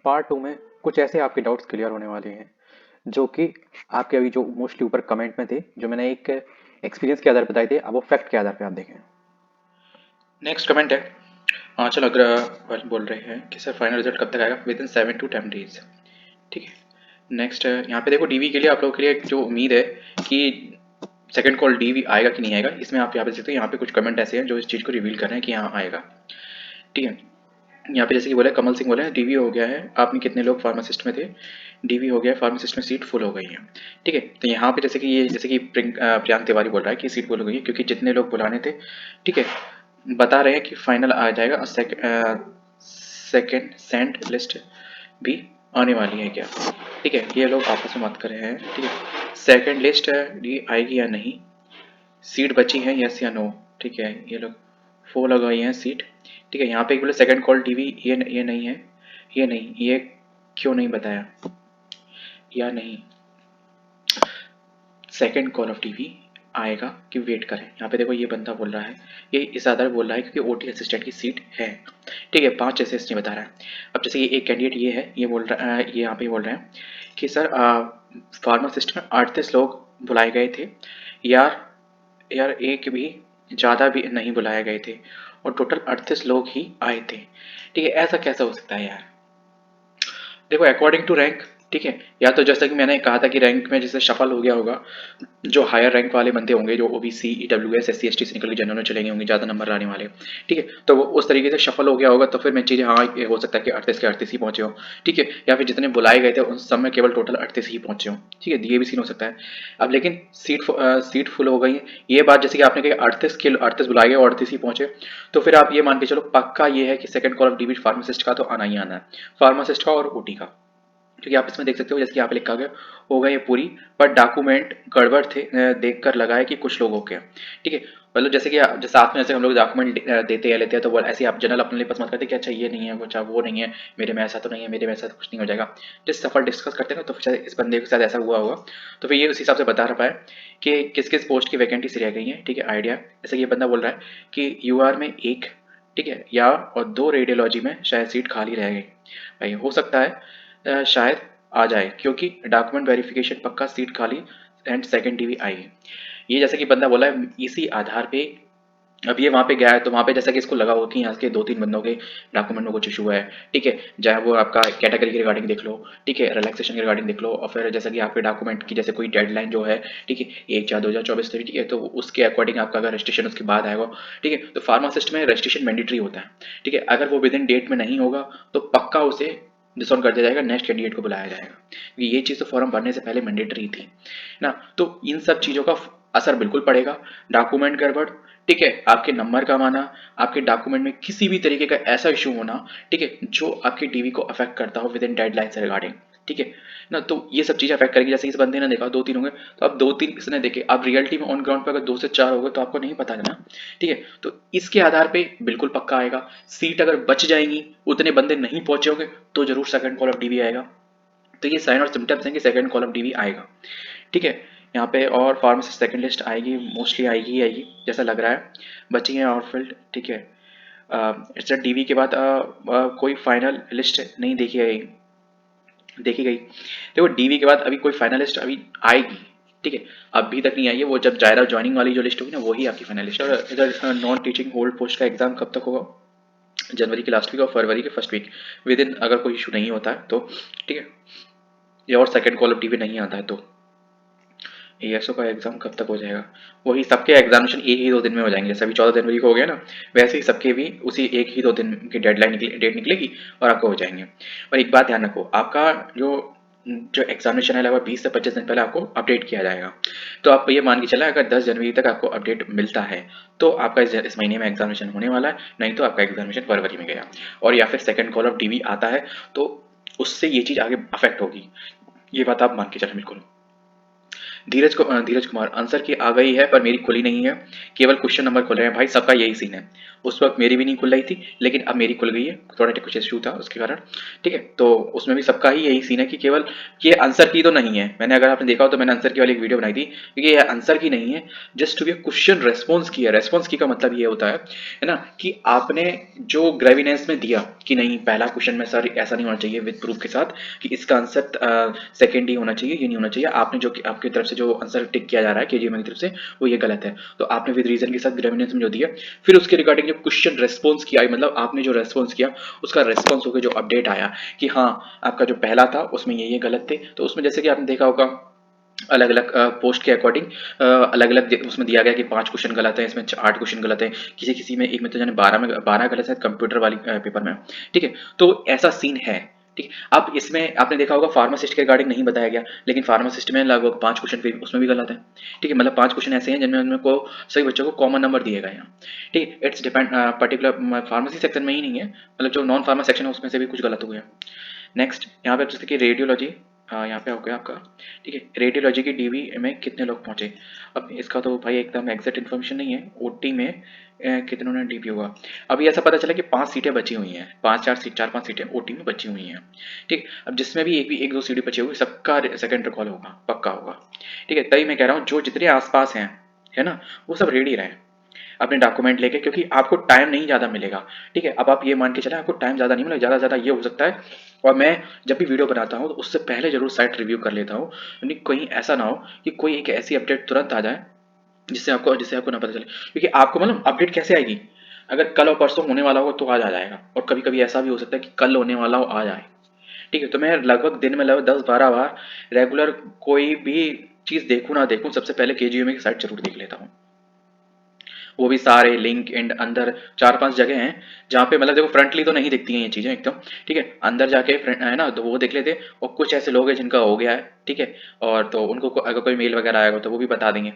Part 2 में कुछ ऐसे आपके डाउट्स क्लियर होने वाले हैं जो कि आपके अभी जो मोस्टली ऊपर कमेंट में थे, जो मैंने एक एक्सपीरियंस के आधार पर बताए थे, अब वो फैक्ट के आधार पे आप देखें। नेक्स्ट कमेंट है आंचल अग्रवाल बोल रहे हैं कि सर फाइनल रिजल्ट कब तक आएगा? With in 7 to 10 days. ठीक है। नेक्स्ट यहाँ पे देखो डीवी के लिए आप लोगों के लिए एक जो उम्मीद है कि सेकंड कॉल डीवी आएगा कि नहीं आएगा, इसमें आप यहाँ पे देखते हो, यहाँ पे कुछ कमेंट ऐसे हैं जो इस चीज़ को रिवील कर रहे हैं कि यहाँ आएगा। ठीक है। यहाँ पे जैसे कि बोला कमल सिंह बोले हैं डीवी हो गया है, आपने कितने लोग फार्मासिस्ट में थे? डीवी हो गया है, फार्मासिस्ट में सीट फुल हो गई है। ठीक है। तो यहाँ पे जैसे कि जैसे कि प्रियांक तिवारी बोल रहा है कि सीट फुल हो गई है क्योंकि जितने लोग बुलाने थे, ठीक है, बता रहे हैं कि फाइनल आ जाएगा। सेकेंड सेंड लिस्ट भी आने वाली है क्या? ठीक है, ये लोग आपस में बात कर रहे हैं। ठीक है, सेकेंड लिस्ट आएगी या नहीं, सीट बची है यस या नो। ठीक है, ये लोग 4 लगाई हैं सीट। ठीक है, यहाँ पे बोले सेकंड कॉल टीवी, ये नहीं है, ये नहीं, ये क्यों नहीं बताया या नहीं सेकंड कॉल ऑफ टीवी आएगा कि वेट करें? यहाँ पे देखो ये बंदा बोल रहा है, ये इस आधार बोल रहा है क्योंकि ओटी असिस्टेंट की सीट है। ठीक है, 5 जैसे इसने बता रहा है। अब जैसे ये एक कैंडिडेट ये है, ये बोल रहा है, ये यहाँ पे बोल रहे हैं कि सर फार्मासिस्ट में 38 लोग बुलाए गए थे यार, यार एक भी ज़्यादा भी नहीं बुलाए गए थे और टोटल 38 लोग ही आए थे। ठीक है, ऐसा कैसा हो सकता है यार? देखो अकॉर्डिंग टू रैंक, ठीक है, या तो जैसा कि मैंने कहा था कि रैंक में जैसे शफल हो गया होगा, जो हायर रैंक वाले बंदे होंगे, जो ओबीसी ईडब्ल्यूएस एससी एसटी से निकल के जनरल में चले गए होंगे, ज़्यादा नंबर लाने वाले। ठीक है, तो वो उस तरीके से शफल हो गया होगा, तो फिर मैं चीज़ें, हाँ ये हो सकता है कि 38 के 38 ही पहुंचे हो। ठीक है, या फिर जितने बुलाए गए थे उन सब में केवल टोटल 38 ही पहुंचे हो। ठीक है, ये भी सीन हो सकता है। अब लेकिन सीट फुल हो गई है, ये बात जैसे कि आपने कही 38 के 38 बुलाए गए और 38 ही पहुंचे, तो फिर आप ये मान के चलो पक्का ये है कि second call of duty pharmacist का तो आना ही आना है, फार्मासिस्ट का और ओटी का। क्योंकि आप इसमें देख सकते हो जैसे कि यहाँ पे लिखा गया हो गई है पूरी, पर डॉक्यूमेंट गड़बड़ थे, देख कर लगा है कि कुछ लोगों के। ठीक है, मतलब जैसे कि जैसे साथ में जैसे हम लोग डॉक्यूमेंट देते हैं लेते हैं, तो वो ऐसे आप जनरल अपने लिए पसंद करते हैं कि अच्छा ये नहीं है, कुछ वो नहीं है, मेरे में ऐसा तो नहीं है, मेरे में ऐसा तो कुछ नहीं हो जाएगा। जिस सफल डिस्कस करते हैं ना, तो फिर शायद इस बंदे के साथ ऐसा हुआ होगा, तो फिर ये उस हिसाब से बता रहा पाए कि किस किस पोस्ट की वैकेंटीज रह गई हैं। ठीक है, आइडिया जैसे कि ये बंदा बोल रहा है कि यूआर में एक, ठीक है, या और 2 रेडियोलॉजी में शायद सीट खाली रह गई। भाई हो सकता है शायद आ जाए क्योंकि डॉक्यूमेंट वेरिफिकेशन पक्का सीट खाली एंड सेकंड टीवी आई है। ये जैसे कि बंदा बोला है इसी आधार पे अब ये वहाँ पे गया है, तो वहाँ पे जैसा कि इसको लगा होगा कि यहाँ के 2-3 बंदों के डॉक्यूमेंट में कुछ इशू है। ठीक है, चाहे वो आपका कैटेगरी के रिगार्डिंग देख लो, ठीक है, रिलैक्सेशन के रिगार्डिंग देख लो, और फिर जैसा कि आपके डॉक्यूमेंट की जैसे कोई डेडलाइन जो है, ठीक है, 1/4/2024 तक, ठीक है, तो उसके अकॉर्डिंग आपका अगर रजिस्ट्रेशन उसके बाद आएगा। ठीक है, तो फार्मासिस्ट में रजिस्ट्रेशन मैंडेटरी होता है। ठीक है, अगर वो विद इन डेट में नहीं होगा तो पक्का उसे डिसऑन कर दिया जाएगा, नेक्स्ट कैंडिडेट को बुलाया जाएगा, क्योंकि ये चीज़ तो फॉर्म भरने से पहले मैंडेटरी थी ना। तो इन सब चीज़ों का असर बिल्कुल पड़ेगा। डॉक्यूमेंट गड़बड़, ठीक है, आपके नंबर का आना, आपके डॉक्यूमेंट में किसी भी तरीके का ऐसा इशू होना, ठीक है, जो आपकी टीवी को अफेक्ट करता हो विद इन डेडलाइन से रिगार्डिंग। ठीक है ना, तो ये सब चीज़ें अफेक्ट करेगी। जैसे इस बंदे ने देखा 2-3 होंगे, तो अब 2-3 इसने देखे, अब रियलिटी में ऑन ग्राउंड पे अगर 2 से 4 हो गए तो आपको नहीं पता है ना। ठीक है, तो इसके आधार पे बिल्कुल पक्का आएगा। सीट अगर बच जाएंगी, उतने बंदे नहीं पहुंचे होंगे, तो जरूर सेकंड कॉल ऑफ डीवी आएगा। तो ये साइन और सिम्टम्स हैं कि सेकंड कॉल ऑफ डीवी आएगा। ठीक है, यहाँ पे और फार्मासिस्ट सेकंड लिस्ट आएगी, मोस्टली आएगी ही आएगी जैसा लग रहा है। बची है और फील्ड। ठीक है, इट्स डीवी के बाद कोई फाइनल लिस्ट नहीं देखी गई। देखो डीवी के बाद अभी कोई फाइनल लिस्ट अभी आएगी। ठीक है, अभी तक नहीं आई है, वो जब जायरा ज्वाइनिंग वाली जो लिस्ट होगी ना, वही आपकी फाइनल लिस्ट है। और इधर नॉन टीचिंग होल्ड पोस्ट का एग्जाम कब तक होगा? जनवरी के लास्ट वीक और फरवरी के फर्स्ट वीक, विद इन, अगर कोई इशू नहीं होता है तो। ठीक है, ये और सेकंड कॉल ऑफ डीवी नहीं आता है तो एएसओ का एग्जाम कब तक हो जाएगा? वही सबके एग्जामिनेशन एक ही 2 दिन में हो जाएंगे, जैसे अभी 14 जनवरी को हो गया ना, वैसे ही सबके भी उसी एक ही 2 दिन की डेट निकलेगी और आपको हो जाएंगे। और एक बात ध्यान रखो, आपका जो जो एग्जामिनेशन है लगभग 20 से 25 दिन पहले आपको अपडेट किया जाएगा। तो आप ये मान के चला अगर 10 जनवरी तक आपको अपडेट मिलता है तो आपका इस महीने में एग्जामिनेशन होने वाला है, नहीं तो आपका एग्जामिनेशन फरवरी में गया। और या फिर सेकंड कॉल ऑफ डीवी आता है तो उससे ये चीज़ आगे अफेक्ट होगी, ये बात आप मान के चलें बिल्कुल। धीरज कुमार, आंसर की आ गई है पर मेरी खुली नहीं है, केवल क्वेश्चन नंबर खुल रहे हैं। भाई सबका यही सीन है, उस वक्त मेरी भी नहीं खुल रही थी लेकिन अब मेरी खुल गई है, थोड़ा कुछ इशू था उसके कारण। ठीक है, तो उसमें भी सबका ही यही सीन है कि केवल ये आंसर की तो नहीं है। मैंने, अगर आपने देखा हो तो मैंने आंसर की वाली एक वीडियो बनाई थी, क्योंकि ये आंसर की नहीं है, just to be question response की है। रेस्पॉन्स की का मतलब ये होता है ना, कि आपने जो ग्रेविनेंस में दिया कि नहीं पहला क्वेश्चन में सर ऐसा नहीं होना चाहिए विद प्रूफ के साथ कि इसका आंसर सेकंड ही होना चाहिए, ये नहीं होना चाहिए, आपने जो आपकी तरफ से जो आंसर टिक किया जा रहा है केजीएम की तरफ से वो ये गलत है, तो आपने विद रीजन के साथ ग्रेविनेंस में जो दिया, फिर उसके रिगार्डिंग जो क्वेश्चन रेस्पॉन्स किया, मतलब आपने जो रेस्पॉन्स किया उसका रेस्पॉन्स होकर जो अपडेट आया कि हाँ आपका जो पहला था उसमें ये गलत थे, तो उसमें जैसे कि आपने देखा होगा अलग अलग पोस्ट के अकॉर्डिंग अलग अलग उसमें दिया गया कि 5 क्वेश्चन गलत है, इसमें 8 क्वेश्चन गलत है, किसी किसी में एक में तो जाने 12 गलत है कंप्यूटर वाली पेपर में। ठीक है, तो ऐसा सीन है। ठीक है, अब इसमें आपने देखा होगा फार्मासिस्ट के रिगार्डिंग नहीं बताया गया, लेकिन फार्मासिस्ट में लगभग 5 क्वेश्चन फिर उसमें भी गलत है। ठीक है, मतलब 5 क्वेश्चन ऐसे हैं जिनमें उनको सभी बच्चों को कॉमन नंबर दिए गए हैं। ठीक है, it's depend particular pharmacy section में ही नहीं है, मतलब जो नॉन फार्मा सेक्शन है उसमें से भी कुछ गलत हुए हैं। नेक्स्ट यहाँ पे जैसे कि रेडियोलॉजी, यहाँ पे हो गया आपका। ठीक है, रेडियोलॉजी की डीवी में कितने लोग पहुंचे, अब इसका तो भाई एकदम एग्जैक्ट इन्फॉर्मेशन नहीं है। ओटी में कितनों ने डीवी हुआ, अभी ऐसा पता चला कि 5 सीटें बची हुई हैं, 4-5 सीटें ओटी में बची हुई हैं। ठीक, अब जिसमें भी एक दो सीटें बची हुई सबका सेकंड रिकॉल होगा, पक्का होगा। ठीक है, तभी मैं कह रहा हूँ जो जितने आसपास हैं, है ना, वो सब रेडी रहें अपने डॉक्यूमेंट लेके, क्योंकि आपको टाइम नहीं ज़्यादा मिलेगा। ठीक है, अब आप ये मान के चलें आपको टाइम ज़्यादा नहीं मिलेगा, ज़्यादा से ज़्यादा ये हो सकता है। और मैं जब भी वीडियो बनाता हूँ तो उससे पहले जरूर साइट रिव्यू कर लेता हूँ, यानी कहीं ऐसा ना हो कि कोई एक ऐसी अपडेट तुरंत आ जाए जिससे आपको ना पता चले, क्योंकि आपको मतलब अपडेट कैसे आएगी, अगर कल और परसों होने वाला होगा तो आज आ जाएगा, और कभी कभी ऐसा भी हो सकता है कि कल होने वाला हो आज आए। ठीक है, तो मैं लगभग दिन में लगभग 10-12 बार रेगुलर कोई भी चीज़ देखूँ ना देखूँ, सबसे पहले केजीएमए की साइट जरूर देख लेता हूँ। वो भी सारे लिंक एंड अंदर 4-5 जगह हैं जहाँ पे मतलब देखो फ्रंटली तो नहीं दिखती हैं ये चीज़ें एकदम। ठीक है, अंदर जाके है ना, तो वो देख लेते हैं, और कुछ ऐसे लोग हैं जिनका हो गया है। ठीक है, और तो उनको अगर कोई मेल वगैरह आएगा तो वो भी बता देंगे।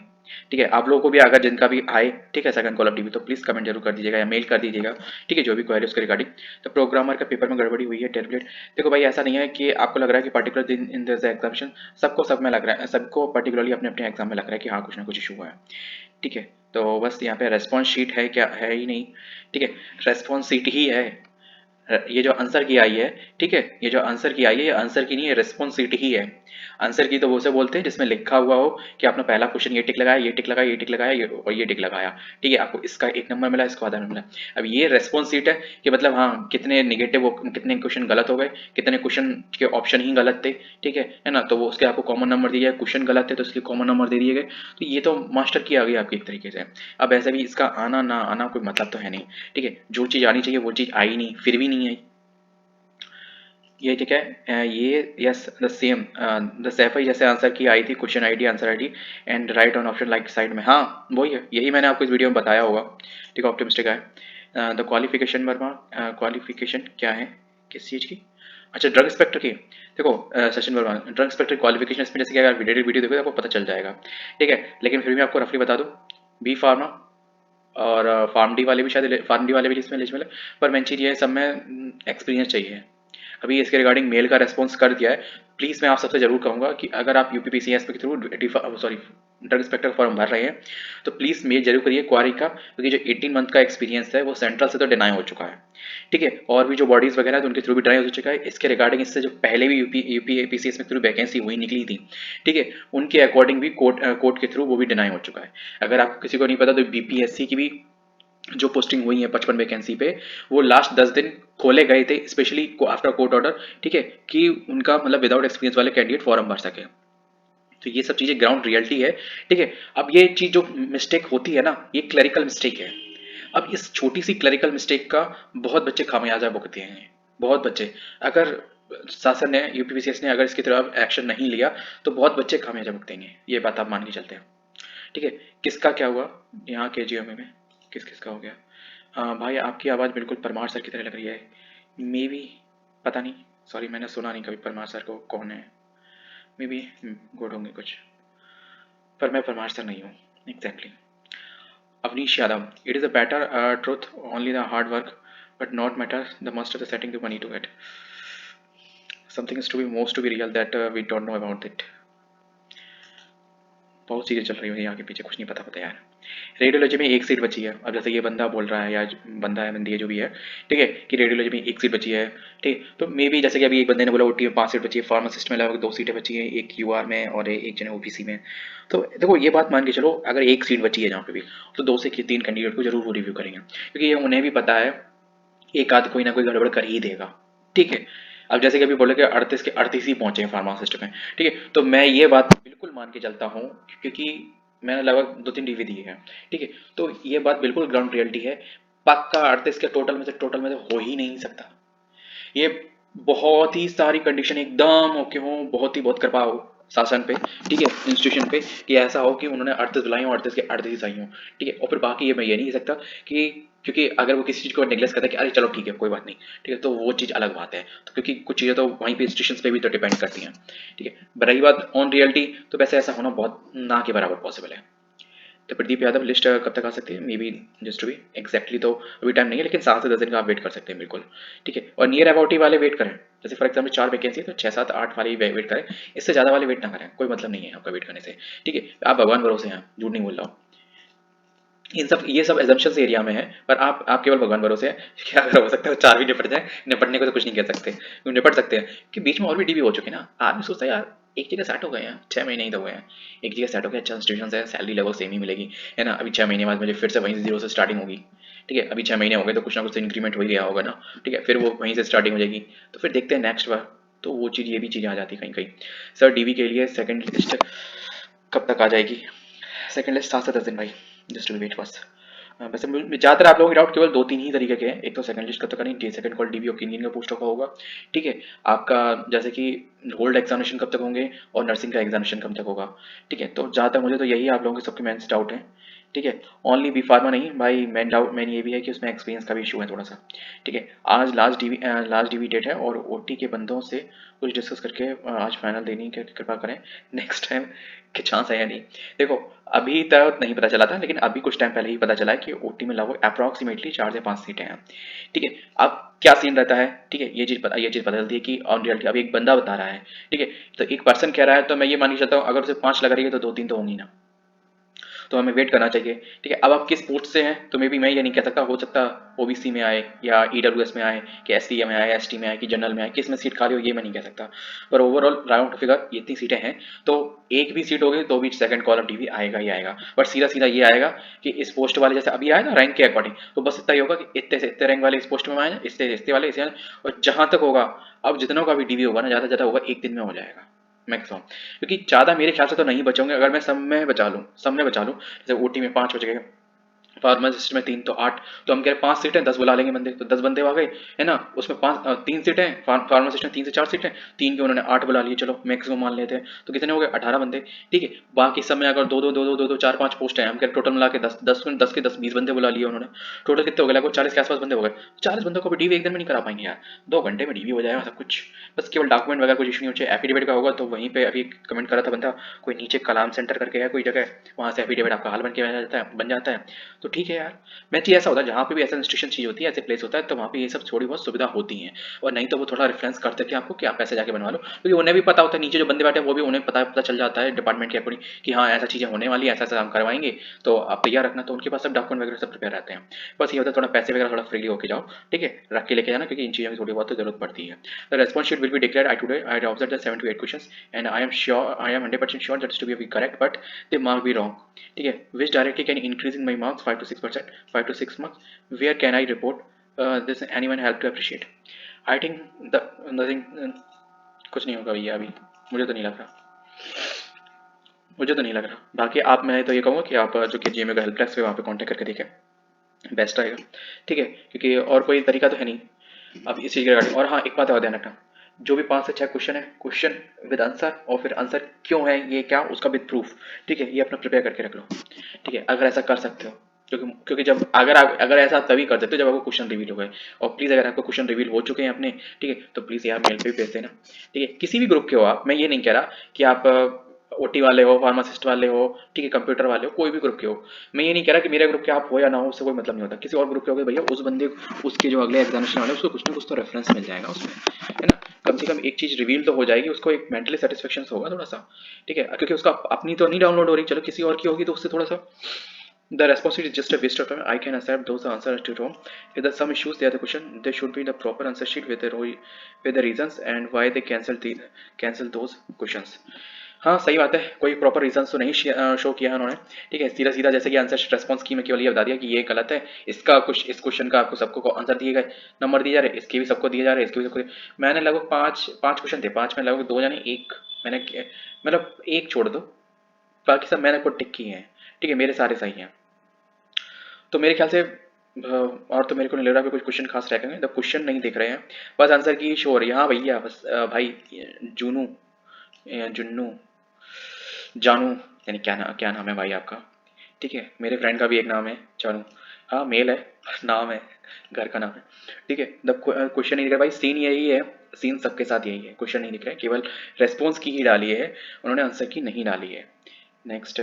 ठीक है, आप लोगों को भी अगर जिनका भी आए, ठीक है, सेकंड कॉल ऑफ ड्यूटी, तो प्लीज़ कमेंट जरूर कर दीजिएगा या मेल कर दीजिएगा। ठीक है, जो भी क्वेरी उसके रिगार्डिंग। तो प्रोग्रामर का पेपर में गड़बड़ी हुई है टेम्पलेट, देखो भाई ऐसा नहीं है कि आपको लग रहा है कि पर्टिकुलर दिन इन दिस एग्जामिनेशन सबको सब में लग रहा है, सबको पर्टिकुलरली अपने अपने एग्जाम में लग रहा है कि हाँ कुछ ना कुछ इशू हुआ है। ठीक है, तो बस यहाँ पे रेस्पॉन्स शीट है क्या, है ही नहीं। ठीक है, रेस्पॉन्स शीट ही है, ये जो आंसर की आई है। ठीक है, ये जो आंसर की आई है ये आंसर की नहीं है, रिस्पॉन्स शीट ही है। आंसर की तो वो से बोलते हैं जिसमें लिखा हुआ हो कि आपने पहला क्वेश्चन ये टिक लगाया, ये टिक लगाया, ये टिक लगाया, ये और ये टिक लगाया। ठीक है, आपको इसका 1 नंबर मिला, इसको आधा नंबर मिला। अब ये रेस्पॉन्स शीट है कि मतलब हाँ कितने निगेटिव, कितने क्वेश्चन गलत हो गए, कितने क्वेश्चन के ऑप्शन ही गलत थे। ठीक है ना, तो वो उसके आपको कॉमन नंबर दिया है, क्वेश्चन गलत थे तो इसलिए कॉमन नंबर दे दिए गए। तो ये तो मास्टर की आ गई आपकी एक तरीके से। अब ऐसे भी इसका आना ना आना कोई मतलब तो है नहीं। ठीक है, जो चीज़ आनी चाहिए वो चीज़ आई नहीं, फिर भी नहीं आई। ये ठीक है, ये yes the same the Saifai जैसे आंसर की आई थी, question ID answer ID and right on option like side में, हाँ वही है, यही मैंने आपको इस वीडियो में बताया होगा। ठीक है, ऑप्टिमिस्टिक है। द क्वालिफिकेशन वर्मा, क्वालिफिकेशन क्या है, किस चीज़ की, अच्छा ड्रग इंस्पेक्टर की। देखो Sachin Verma, drug inspector qualification इसमें जैसे कि अगर वीडियो वीडियो देखोगे तो आपको पता चल जाएगा। ठीक है, लेकिन फिर भी मैं आपको रफली बता दूँ, बी फार्मा और फार्म डी वाले भी शायद, फार्म डी वाले भी इसमें एलिजिबल है, पर मेन चीज़ ये है सब में एक्सपीरियंस चाहिए। अभी इसके रिगार्डिंग मेल का रेस्पॉन्स कर दिया है। प्लीज़ मैं आप सबसे ज़रूर कहूँगा कि अगर आप यूपीपीसीएस के through sorry drug inspector form भर रहे हैं तो प्लीज़ मेल जरूर करिए क्वारी का, क्योंकि जो 18 मंथ का एक्सपीरियंस है वो सेंट्रल से तो डिनाई हो चुका है। ठीक है, और भी जो बॉडीज़ वगैरह है तो उनके थ्रू भी डिनाई हो चुका है। इसके रिगार्डिंग इससे जो पहले भी यूपीपीसीएस में थ्रू वैकेंसी हुई निकली थी, ठीक है, उनके अकॉर्डिंग भी कोर्ट के थ्रू वो भी डिनाई हो चुका है। अगर आपको किसी को नहीं पता तो बीपीएससी की भी जो पोस्टिंग हुई है 55 वैकेंसी पे, वो लास्ट 10 दिन खोले गए थे स्पेशली आफ्टर कोर्ट ऑर्डर। ठीक है, कि उनका मतलब विदाउट एक्सपीरियंस वाले कैंडिडेट फॉर्म भर सके। तो ये सब चीज़ें ग्राउंड रियलिटी है। ठीक है, अब ये चीज़ जो मिस्टेक होती है ना, ये क्लरिकल मिस्टेक है। अब इस छोटी सी क्लरिकल मिस्टेक का बहुत बच्चे खामियाजा भुगते हैं, बहुत बच्चे। अगर शासन ने, यूपीपीसीएस ने अगर इसकी तरफ एक्शन नहीं लिया तो बहुत बच्चे खामियाजा भुगतेंगे, ये बात आप मान के चलते हैं। ठीक है, किसका क्या हुआ यहाँ केजीएमए में, किस किसका हो गया। भाई आपकी आवाज़ बिल्कुल परमार सर की तरह लग रही है, मे बी, पता नहीं, सॉरी मैंने सुना नहीं कभी परमार सर को, कौन है, मे बी गुड होंगे कुछ, पर मैं परमार सर नहीं हूँ exactly. Avnish Yadav, it is a better truth only the hard work but not matter the must of the setting the money to get something is to be most to be real that we don't know about it. बहुत चीज़ें चल रही हुई हैं आगे पीछे, कुछ नहीं पता यार। रेडियोलॉजी में एक सीट बची है। अब जैसे ये बंदा बोल रहा है या बंदा है बंदी है जो भी है, ठीक है, कि रेडियोलॉजी में एक सीट बची है, ठीक है, तो मे बी जैसे कि अभी एक बंदे ने बोला ओटी में 5 सीट बची है, फार्मासिस्ट में लगभग 2 सीटें बची हैं, एक यूआर में और एक जने ओबीसी में। तो देखो ये बात मान के चलो, अगर एक सीट बची है जहाँ पे भी, तो 2 से 3 कैंडिडेट को जरूर वो रिव्यू करेंगे, क्योंकि ये उन्हें भी पता है एक आध कोई ना कोई गड़बड़ कर ही देगा, ठीक है। अब जैसे कि अभी बोले कि 38 के 38 ही पहुंचे हैं फार्मासिस्ट में, ठीक है, तो मैं ये बात बिल्कुल मान के चलता हूँ, क्योंकि मैंने लगभग 2-3 डीवी दिए हैं, ठीक है, तो ये बात बिल्कुल ग्राउंड रियलिटी है। पक्का 38 के टोटल में से हो ही नहीं सकता। ये बहुत ही सारी कंडीशन एकदम ओके हो, बहुत कृपा हो शासन पे, ठीक है, इंस्टीट्यूशन पे, कि ऐसा हो कि उन्होंने 38 बुलाई हो, 38 के 38 आई हो, ठीक है, और फिर बाकी ये मैं ये नहीं कह सकता कि, क्योंकि अगर वो किसी चीज़ को नेग्लेक्ट करता है कि अरे चलो ठीक है कोई बात नहीं, ठीक है, तो वो चीज़ अलग बात है, तो क्योंकि कुछ चीज़ें तो वहीं पे इंस्टीट्यूशन पे भी तो डिपेंड करती हैं, ठीक है। रही बात ऑन रियलिटी, तो वैसे ऐसा होना बहुत ना के बराबर पॉसिबल है। तो प्रदीप यादव लिस्ट कब तक आ सकती है? Maybe just to be exactly तो अभी टाइम नहीं है, लेकिन 7 से 10 दिन का आप वेट कर सकते हैं बिल्कुल, ठीक है, और नियर अबाउट ही वाले वेट करें। जैसे फॉर एग्जाम्पल 4 वैकेंसी है तो 6, 7, 8 वाले वेट करें, इससे ज़्यादा वाले वेट ना करें, कोई मतलब नहीं है आपका वेट करने से, ठीक है। आप भगवान भरोसे हैं, झूठ नहीं बोल रहा हूँ, इन सब ये सब एजम्पशंस एरिया में है, पर आप केवल भगवान भरोसे हैं कि अगर हो सकता है 4 भी निपट जाए, निपटने को तो कुछ नहीं कह सकते, निपट सकते हैं, कि बीच में और भी डीबी हो चुके हैं ना, आदमी सोचता है यार एक जगह सेट हो गए हैं, 6 महीने ही तो हुए हैं, एक जगह सेट हो गया, अच्छा इंस्टीट्यूशन है, सैलरी लगभग सेम ही मिलेगी, है ना, अभी 6 महीने बाद मुझे फिर से वहीं से जीरो से स्टार्टिंग होगी, ठीक है, अभी 6 महीने हो गए तो कुछ ना कुछ तो इंक्रीमेंट हो ही गया होगा ना, ठीक है, फिर वो वहीं से स्टार्टिंग हो जाएगी, तो फिर देखते हैं नेक्स्ट बार, तो वो चीज़ ये भी चीज़ आ जाती है कहीं कहीं। सर डीबी के लिए सेकंड लिस्ट कब तक आ जाएगी? सेकंड लिस्ट 7 से 10 दिन भाई, जस्ट टू वेट फर्स्ट। वैसे ज़्यादातर आप लोगों के डाउट केवल 2-3 ही तरीके के हैं, एक तो सेकंड लिस्ट कब तक करनी, सेकंड कॉल डीबी ओपिनियन का पोस्टों का होगा, ठीक है, आपका जैसे कि होल्ड एग्जामिनेशन कब तक होंगे और नर्सिंग का एग्जामिनेशन कब तक होगा, ठीक है, तो जहाँ तक मुझे तो यही आप लोगों के सबके मेन डाउट हैं, ठीक है। ओनली बी फार्मा नहीं भाई, मेन डाउट मेन ये भी है कि उसमें एक्सपीरियंस का भी इशू है थोड़ा सा, ठीक है। आज लास्ट डीवी डेट है और ओटी के बंदों से कुछ डिस्कस करके आज फाइनल देने की कृपा करें, नेक्स्ट टाइम के चांस है या नहीं। देखो अभी तक नहीं पता चला था, लेकिन अभी कुछ टाइम पहले ही पता चला है कि ओटी में लगभग अप्रॉक्सीमेटली 4 से 5 सीटें हैं, ठीक है। अब क्या सीन रहता है, ठीक है, ये चीज़ पता चलती है कि ऑन रियलिटी अभी एक बंदा बता रहा है, ठीक है, तो एक पर्सन कह रहा है, तो मैं ये मान के चलता हूँ अगर उसे 5 लग रही है तो 2-3 तो होंगी ना, तो हमें वेट करना चाहिए, ठीक है। अब आप किस पोस्ट से हैं तो मे बी मैं ये नहीं कह सकता, हो सकता ओबीसी में आए या ईडब्ल्यूएस में आए कि एसटी में आए, एसटी में आए कि जनरल में आए, किस में सीट खाली हो ये मैं नहीं कह सकता, पर ओवरऑल राउंड फिगर ये इतनी सीटें हैं, तो एक भी सीट होगी तो भी सेकंड कॉल ऑफ डीवी आएगा ही आएगा, बट सीधा सीधा ये आएगा कि इस पोस्ट वाले जैसे अभी आए ना रैंक के अकॉर्डिंग, तो बस इतना ही होगा कि इतने से इतने रैंक वाले इस पोस्ट में आए, इससे वाले इसे, और जहां तक होगा अब जितनों का भी डीवी होगा ना, ज़्यादा से ज़्यादा होगा एक दिन में हो जाएगा मैक्सिमम, क्योंकि ज़्यादा मेरे ख्याल से तो नहीं बचोगे, अगर मैं सब में बचा लूँ, जैसे ओटी में 5 बच गए, फार्मासिस्ट में 3 तो 8, तो हम कह रहे 5 सीटें 10 बुला लेंगे बंदे, तो 10 बंदे आ गए, है ना, उसमें 3 सीटें फार्मासिस्ट में 3 से 4 सीटें, 3 के उन्होंने 8 बुला लिए, चलो मैक्सिमम मान लेते हैं, तो कितने हो गए 18 बंदे, ठीक है। बाकी सब में अगर 2-2 4-5 पोस्ट हैं, हम कह रहे टोटल मिला के 10 के 10-20 बंदे बुला लिए उन्होंने, टोटल कितने हो गए, लगभग 40 के आसपास बंदे हो गए, 40 बंदों को भी डीवी एक दिन में नहीं करा पाएंगे यार, 2 घंटे में डीवी हो जाएगा सब कुछ, बस केवल डॉक्यूमेंट वगैरह कुछ इशू नहीं होचे, एफिडेविट का होगा, तो वहीं पे अभी कमेंट करा था बंदा, कोई नीचे कलाम सेंटर करके है कोई जगह, वहाँ से एफिडेविट आपका हाल बन जाता है, तो ठीक है यार। मैं चीज़ ऐसा होता है जहाँ पे भी ऐसा इंस्टीट्यूशन चीज़ होती है, ऐसे प्लेस होता है, तो वहाँ पे ये सब थोड़ी बहुत सुविधा होती हैं, और नहीं तो वो थोड़ा रेफरेंस कर देते हैं आपको कि आप ऐसे जाके बनवा लो, क्योंकि उन्हें भी पता होता है, नीचे जो बंदे बैठे हैं वो भी उन्हें पता चल जाता है डिपार्टमेंट के अकॉर्डिंग कि हाँ ऐसा चीज़ें होने वाली है, ऐसा ऐसा हम करवाएंगे, तो आप तैयार रखना, तो उनके पास सब डॉक्यूमेंट वगैरह सब प्रिपेयर रहते हैं, बस ये होता है थोड़ा पैसे वगैरह थोड़ा फ्रीली होके जाओ, ठीक है, रख के लेके जाना, क्योंकि इन चीज़ों की थोड़ी बहुत तो जरूरत पड़ती है। The response sheet will be declared I today, I observe the 7 to 8 questions and I am 100% sure that's to be correct, but they mark be wrong, ठीक है, which directly can increasing my marks 5 to 6%, 5 to 6 marks, where can I report this, anyone help to appreciate? I think the nothing, कुछ नहीं होगा भैया अभी, मुझे तो नहीं लग रहा, मुझे तो नहीं लग रहा, बाकी आप, मैं तो ये कहूँगा कि आप जो कि जीएमए का हेल्प डेस्क है वहाँ पे कांटेक्ट करके देखें, बेस्ट रहेगा, ठीक है, क्योंकि और कोई तरीका तो है नहीं अब इस चीज़ के रिगार्डिंग। और हाँ एक बात और ध्यान रखना, जो भी 5 से 6 क्वेश्चन है, क्वेश्चन विद आंसर, और फिर आंसर क्यों है ये क्या उसका विद प्रूफ, ठीक है, ये अपना प्रिपेयर करके रख लो, ठीक है, अगर ऐसा कर सकते हो, क्योंकि जब अगर ऐसा तभी कर सकते हो जब आपको क्वेश्चन रिवील हो गए, और प्लीज़ अगर आपको क्वेश्चन रिवील हो चुके हैं अपने, ठीक है, तो प्लीज़ यार मेल पे भी भेज देना, ठीक है, किसी भी ग्रुप के हो आप, मैं ये नहीं कह रहा कि आप ओटी वाले हो, फार्मासिस्ट वाले हो, ठीक है, कंप्यूटर वाले हो, कोई भी ग्रुप के हो, मैं ये नहीं कह रहा कि मेरे ग्रुप के आप हो या ना हो, उससे कोई मतलब नहीं होता, किसी और ग्रुप के हो गए भैया, उस बंदे उसके जो अगले एग्जामिनेशन वाले उसको कुछ ना कुछ तो रेफरेंस मिल जाएगा उसमें, है ना, कम से कम एक चीज़ रिवील तो हो जाएगी, उसको एक मेंटली सेटिस्फेक्शन होगा थोड़ा सा, ठीक है, क्योंकि उसका अपनी तो नहीं डाउनलोड हो रही, चलो किसी और की होगी तो उससे थोड़ा सा the response is just a waste of time. I can accept those answers to wrong. If there's some issues, there the question there should be the proper answer sheet with the reasons and why they cancel those questions. हाँ सही बात है, कोई proper reason तो नहीं show किया उन्होंने, ठीक है, सीधा सीधा जैसे कि आंसर रेस्पॉन्स की मैं केवल ये बता दिया कि ये गलत है, इसका कुछ इस क्वेश्चन का आपको सबको आंसर दिए गए, नंबर दिए जा रहे, इसके भी सबको दिए जा रहे, इसके भी सबको मैंने लगभग पाँच पाँच क्वेश्चन थे, पाँच में लगभग दो जाने एक मैंने मतलब एक छोड़ दो, बाकी सब मैंने खुद टिक किए हैं, ठीक है, मेरे सारे सही हैं। तो मेरे ख्याल से और तो मेरे को नहीं लग रहा कि कुछ क्वेश्चन खास रह गए, द क्वेश्चन नहीं दिख रहे हैं, बस आंसर की शो हो रही है। हाँ भैया बस भाई जूनू जुन्नू जानू, यानी क्या नाम है भाई आपका, ठीक है, मेरे फ्रेंड का भी एक नाम है जानू, हाँ मेल है नाम है, घर का नाम है, ठीक है, द क्वेश्चन नहीं दिख रहा भाई, सीन यही है, सीन सबके साथ यही है, क्वेश्चन नहीं दिख रहा है, केवल रेस्पॉन्स की ही डाली है उन्होंने, आंसर की नहीं डाली है। Next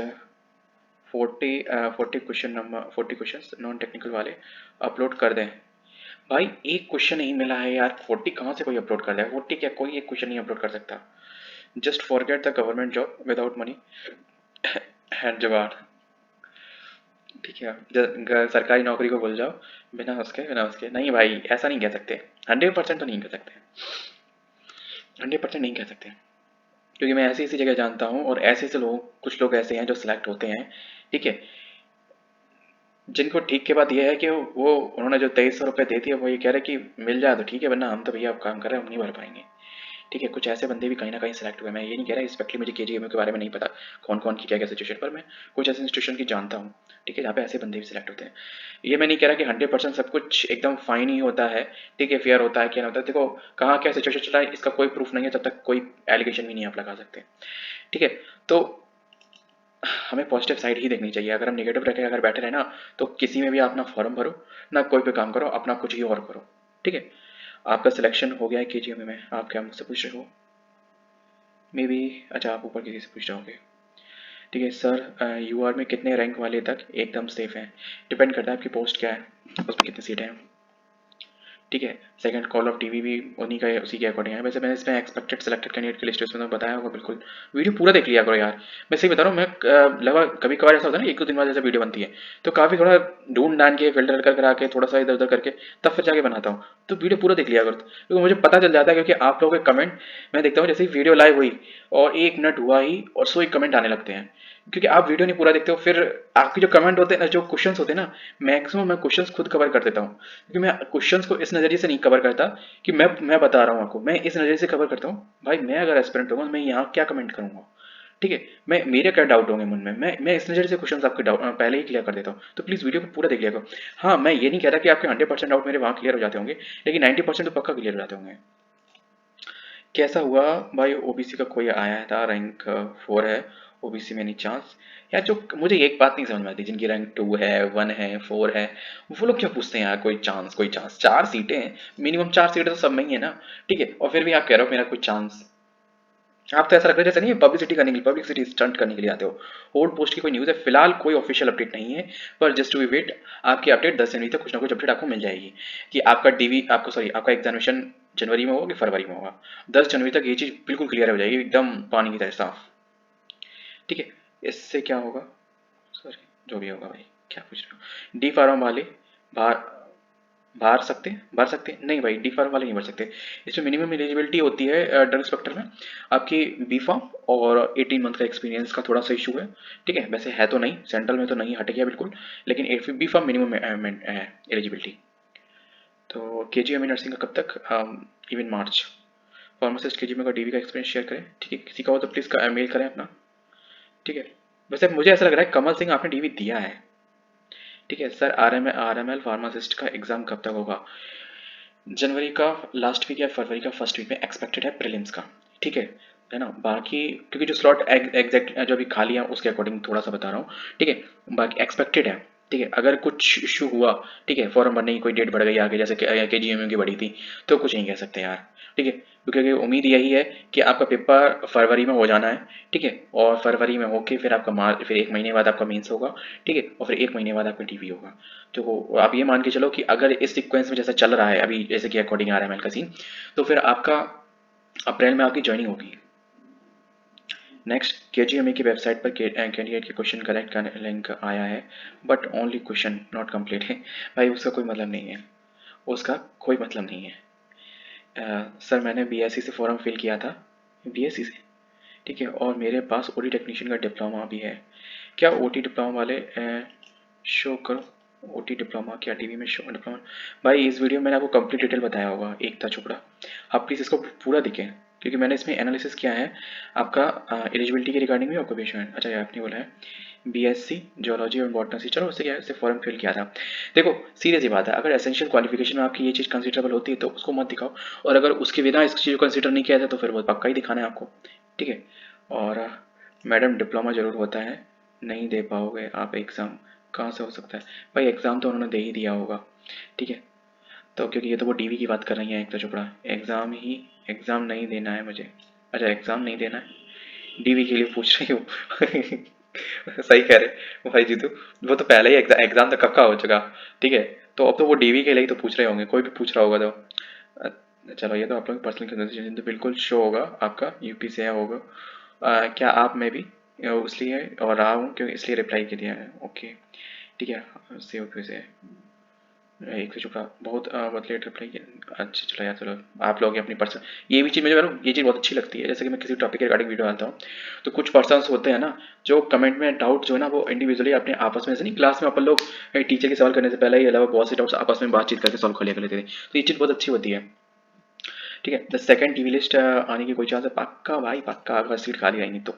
40 question number 40 question non technical वाले अपलोड कर दें। भाई एक क्वेश्चन नहीं मिला है यार, 40 कहाँ से कोई अपलोड कर देगा, 40 क्या कोई एक क्वेश्चन नहीं अपलोड कर सकता। Just forget the government job without money and जुगाड़, ठीक है, सरकारी नौकरी को भूल जाओ बिना उसके नहीं भाई, ऐसा नहीं कह सकते, 100% तो नहीं कह सकते, 100% नहीं कह सकते, क्योंकि मैं ऐसी ऐसी जगह जानता हूँ और ऐसे ऐसे लोग, कुछ लोग ऐसे हैं जो सिलेक्ट होते हैं, ठीक है, जिनको ठीक के बाद ये है कि वो उन्होंने जो 2300 रुपये दे दिए वो ये कह रहे कि मिल जाए तो ठीक है, वरना हम तो भैया अब काम कर रहे हैं, हम नहीं भर पाएंगे, ठीक है, कुछ ऐसे बंदे भी कहीं ना कहीं सिलेक्ट हुए, मैं ये नहीं कह रहा स्पेशली मुझे केजीएमयू के बारे में नहीं पता कौन कौन की क्या क्या सिचुएशन, पर मैं कुछ ऐसे इंस्टीट्यूशन की जानता हूँ, ठीक है, जहाँ पे ऐसे बंदे भी सिलेक्ट होते हैं। ये मैं नहीं कह रहा कि 100% सब कुछ एकदम फाइन ही होता है, ठीक है, फेयर होता है, क्या होता है, देखो कहाँ क्या सिचुएशन चल रहा है इसका कोई प्रूफ नहीं है, जब तक कोई एलिगेशन भी नहीं आप लगा सकते, ठीक है, तो हमें पॉजिटिव साइड ही देखनी चाहिए, अगर हम नेगेटिव रह के अगर बैठे रहे ना तो किसी में भी अपना फॉर्म भरो ना, कोई पे काम करो, अपना कुछ ही और करो, ठीक है। आपका सिलेक्शन हो गया है केजीएम में, आप क्या मुझसे पूछ रहे हो, मे बी, अच्छा आप ऊपर किसी से पूछ रहे होगे, ठीक है सर, यूआर में कितने रैंक वाले तक एकदम सेफ हैं, डिपेंड करता है आपकी पोस्ट क्या है, उसमें कितनी सीटें हैं, ठीक है। सेकंड कॉल ऑफ टीवी भी उन्हीं का उसी के अकॉर्डिंग है, वैसे मैंने इसमें एक्सपेक्टेड सेलेक्टेड कैंडिडेट की लिस्ट उसमें तो बताया होगा, बिल्कुल वीडियो पूरा देख लिया करो यार, मैं सही बता रहा हूँ, मैं लगभग कभी कभार ऐसा होता है ना, एक दो दिन बाद जैसे वीडियो बनती है तो काफ़ी थोड़ा ढूंढ डांड के फिल्टर कर करा के थोड़ा सा इधर उधर करके तब फिर जाके बनाता हूँ, तो वीडियो पूरा देख लिया करो, क्योंकि मुझे पता चल जाता है, क्योंकि आप लोगों के कमेंट मैं देखता हूँ, जैसे ही वीडियो लाइव हुई और 1 मिनट हुआ ही और 100 कमेंट आने लगते हैं, क्योंकि आप वीडियो नहीं पूरा देखते हो, फिर आपके जो कमेंट होते हैं ना, जो क्वेश्चंस होते हैं ना, मैक्सिमम मैं क्वेश्चंस खुद कवर कर देता हूँ, क्योंकि मैं क्वेश्चंस को इस नज़रिए से नहीं कवर करता कि मैं बता रहा हूँ आपको, मैं इस नज़रिए से कवर करता हूँ, भाई मैं अगर एस्पिरेंट होगा मैं यहाँ क्या कमेंट करूँगा, ठीक है, मैं मेरे क्या डाउट होंगे मन में, मैं इस नज़रिए से क्वेश्चंस आपके डाउट पहले ही क्लियर कर देता हूँ, तो प्लीज़ वीडियो को पूरा देख लिया करो। हाँ मैं ये नहीं कह रहा कि आपके 100% डाउट मेरे वहाँ क्लियर हो जाते होंगे, लेकिन 90% तो पक्का क्लियर हो जाते होंगे। कैसा हुआ भाई, ओबीसी का कोई आया था, रैंक 4 है, ओबीसी में नहीं चांस, यार जो मुझे एक बात नहीं समझ में आती, जिनकी रैंक 2 है 1 है 4 है, वो लोग क्या पूछते हैं यार, कोई चांस कोई चांस, 4 सीटें हैं मिनिमम, 4 सीटें तो सब में ही है ना, ठीक है, और फिर भी आप कह रहे हो मेरा कोई चांस, आप तो ऐसा लग रहा है जैसे नहीं पब्लिसिटी करने के लिए, पब्लिसिटी स्टंट करने के लिए आते हो। होल्ड पोस्ट की कोई न्यूज़ है फिलहाल, कोई ऑफिशियल अपडेट नहीं है, पर जस्ट टू बी वेट, आपकी अपडेट 10 जनवरी तक कुछ ना कुछ अपडेट आपको मिल जाएगी कि आपका डीवी आपको सॉरी आपका एग्जामिनेशन जनवरी में होगा कि फरवरी में होगा, 10 जनवरी तक ये चीज़ बिल्कुल क्लियर हो जाएगी, एकदम पानी की तरह साफ, ठीक है। इससे क्या होगा, सॉरी जो भी होगा भाई, क्या पूछ रहे हो, डी फार्म वाले बाहर भर सकते हैं नहीं भाई, डी फार्म वाले नहीं भर सकते, इसमें मिनिमम एलिजिबिलिटी होती है ड्रग इंस्पेक्टर में, आपकी बी फार्म और 18 मंथ का एक्सपीरियंस का थोड़ा सा इशू है, ठीक है, वैसे है तो नहीं, सेंट्रल में तो नहीं, हट गया बिल्कुल, लेकिन बी फार्म मिनिमम है एलिजिबिलिटी। तो के जी एम नर्सिंग का कब तक, इवन मार्च, फार्मासिस्ट के जी एम का डीवी का एक्सपीरियंस शेयर करें, ठीक है, किसी का हो तो प्लीज़ मेल करें अपना, ठीक है। वैसे मुझे ऐसा लग रहा है कमल सिंह आपने डीवी दिया है, ठीक है sir, R M L pharmacist का एग्ज़ाम कब तक होगा, जनवरी का लास्ट वीक या फरवरी का फर्स्ट वीक में एक्सपेक्टेड है प्रीलिम्स का, ठीक है ना, बाकी क्योंकि जो स्लॉट एग्जैक्ट जो अभी खाली है उसके अकॉर्डिंग थोड़ा सा बता रहा हूँ, ठीक है, बाकी एक्सपेक्टेड है, ठीक है, अगर कुछ इशू हुआ, ठीक है, फॉर्म भरने की कोई डेट बढ़ गई आगे, जैसे के जी एम की बढ़ी थी, तो कुछ नहीं कह सकते यार, ठीक है, क्योंकि उम्मीद यही है कि आपका पेपर फरवरी में हो जाना है, ठीक है, और फरवरी में होके फिर आपका मार्च, फिर 1 महीने बाद आपका मेंस होगा, ठीक है, और फिर 1 महीने बाद आपका टीवी होगा, तो आप ये मान के चलो कि अगर इस सीक्वेंस में जैसा चल रहा है अभी, जैसे कि अकॉर्डिंग आर एम एल का सीन, तो फिर आपका अप्रैल में आपकी ज्वाइनिंग होगी। नेक्स्ट, KGMA की वेबसाइट पर कैंडिडेट के क्वेश्चन कलेक्ट का लिंक आया है, but only question not complete है। भाई उसका कोई मतलब नहीं है, उसका कोई मतलब नहीं है। सर मैंने BSc से फॉर्म फिल किया था, BSc से, ठीक है, और मेरे पास OT टेक्नीशियन का डिप्लोमा भी है। क्या OT डिप्लोमा वाले शो करो, OT डिप्लोमा क्या टीवी में शो डिप्लोमा? भाई इस वीडियो में मैंने आपको कंप्लीट डिटेल बताया होगा, एक था चुपड़ा, आप प्लीज़ इसको पूरा देखें, क्योंकि मैंने इसमें एनालिसिस किया है आपका एलिजिबिलिटी के रिगार्डिंग भी आपको क्वेश्चन है। अच्छा, ये आपने बोला है BSc जियोलॉजी और बॉटनी, चलो उससे क्या है, उससे फॉर्म फिल किया था। देखो सीरियस ही बात है, अगर एसेंशियल क्वालिफिकेशन में आपकी ये चीज़ कंसिडरेबल होती है तो उसको मत दिखाओ, और अगर उसके बिना इस चीज़ को कंसिडर नहीं किया जाता तो फिर वो पक्का ही दिखाना है आपको, ठीक है। और मैडम डिप्लोमा ज़रूर होता है, नहीं दे पाओगे आप एग्ज़ाम, कहाँ से हो सकता है? भाई एग्ज़ाम तो उन्होंने दे ही दिया होगा, ठीक है। तो क्योंकि ये तो वो DV की बात कर रही हैं एक तो चोपड़ा, एग्ज़ाम ही, एग्ज़ाम नहीं देना है मुझे। अच्छा एग्ज़ाम नहीं देना है, DV के लिए पूछ रही हूँ। सही कह रहे भाई जीतू, वो तो पहले ही एग्ज़ाम तो कब का हो चुका, ठीक है। तो अब तो वो DV के लिए ही तो पूछ रहे होंगे, कोई भी पूछ रहा होगा तो चलो ये तो आप लोग की पर्सनल कन्वर्सेशन तो बिल्कुल शो होगा आपका यूपी से है होगा। क्या आप में भी इसलिए और रहा हूँ क्योंकि इसलिए रिप्लाई के दिया है, ओके ठीक है, से यूपी से एक से चुका बहुत बहुत लेट रिप्लाई किया। अच्छा चलो यार, चलो आप लोग अपनी पर्सन, ये भी चीज़ मुझे मतलब ये चीज़ बहुत अच्छी लगती है, जैसे कि मैं किसी टॉपिक के रिगार्डिंग वीडियो डालता हूँ तो कुछ पर्सन्स होते हैं ना जो कमेंट में डाउट जो है ना वो इंडिविजुअली अपने आपस में, से नहीं क्लास में अपन लोग टीचर के सवाल करने से पहले ही अलावा बहुत से डाउट्स आपस में बातचीत करके सॉल्व कर लिया कर लेते थे, तो ये चीज़ बहुत अच्छी होती है, ठीक है। द सेकंड DV लिस्ट आने की कोई चांस है? पक्का भाई पक्का, अगर सीट खाली आएंगी तो।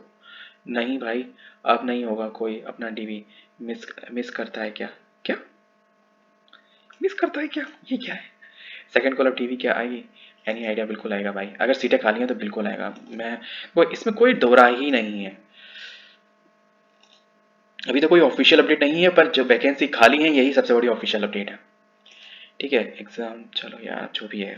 नहीं भाई, अब नहीं होगा कोई अपना DV मिस मिस करता है क्या? क्या मिस करता है क्या, ये क्या है? सेकंड कॉल ऑफ DV क्या आएगी? एनी आइडिया, बिल्कुल आएगा भाई, अगर सीटें खाली हैं तो बिल्कुल आएगा, मैं इसमें कोई दोहरा ही नहीं है। अभी तो कोई ऑफिशियल अपडेट नहीं है, पर जो वैकेंसी खाली है यही सबसे बड़ी ऑफिशियल अपडेट है, ठीक है। एग्जाम चलो यार जो भी है,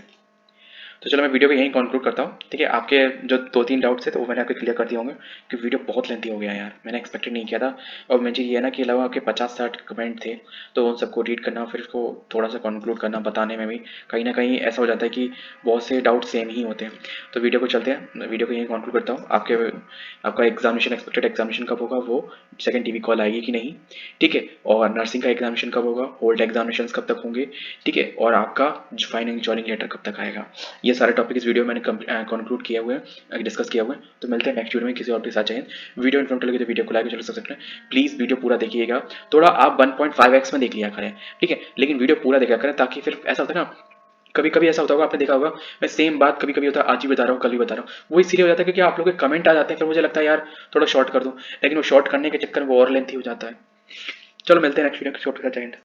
तो चलो मैं वीडियो को यहीं कंक्लूड करता हूँ, ठीक है। आपके जो 2-3 डाउट्स थे तो वो मैंने आपके क्लियर कर दिए होंगे, कि वीडियो बहुत लेंथी हो गया यार, मैंने एक्सपेक्टेड नहीं किया था। और मुझे ये है ना कि अलावा आपके 50-60 कमेंट थे, तो उन सबको रीड करना, फिर उसको थोड़ा सा कंक्लूड करना, बताने में भी कहीं ना कहीं ऐसा हो जाता है कि बहुत से डाउट सेम ही होते हैं। तो वीडियो को चलते हैं, वीडियो को यहीं कंक्लूड करता हूँ। आपका एग्जामिनेशन, एक्सपेक्टेड एग्जामिनेशन कब होगा, वो सेकंड DV कॉल आएगी कि नहीं, ठीक है। और नर्सिंग का एग्जामिनेशन कब होगा, होल्ड एग्जामिनेशन कब तक होंगे, ठीक है। और आपका फाइनल जॉइनिंग लेटर कब तक आएगा, ये सारे टॉपिक इस वीडियो में मैंने कंक्लूड किया हुआ है, डिस्कस किया हुआ है। तो मिलते हैं नेक्स्ट वीडियो में किसी और के साथ। चाहिए वीडियो इन्फॉर्मेटिव लगे तो वीडियो को लाइक चलो सब्सक्राइब करें, प्लीज़ वीडियो पूरा देखिएगा। थोड़ा आप 1.5x में देख लिया करें, ठीक है, लेकिन वीडियो पूरा देखा करें, ताकि फिर ऐसा होता है ना, कभी कभी ऐसा होता होगा, आपने देखा होगा मैं सेम बात कभी कभी होता है, आज भी बता रहा हूँ कल भी बता रहा हूँ, वो इसीलिए हो जाता है क्योंकि आप लोग के कमेंट आ जाते हैं, फिर मुझे लगता है यार थोड़ा शॉर्ट कर दूँ, लेकिन वो शॉर्ट करने के चक्कर में वो और लेंथी हो जाता है। चलो मिलते हैं नेक्स्ट वीडियो के शॉर्ट के साथ।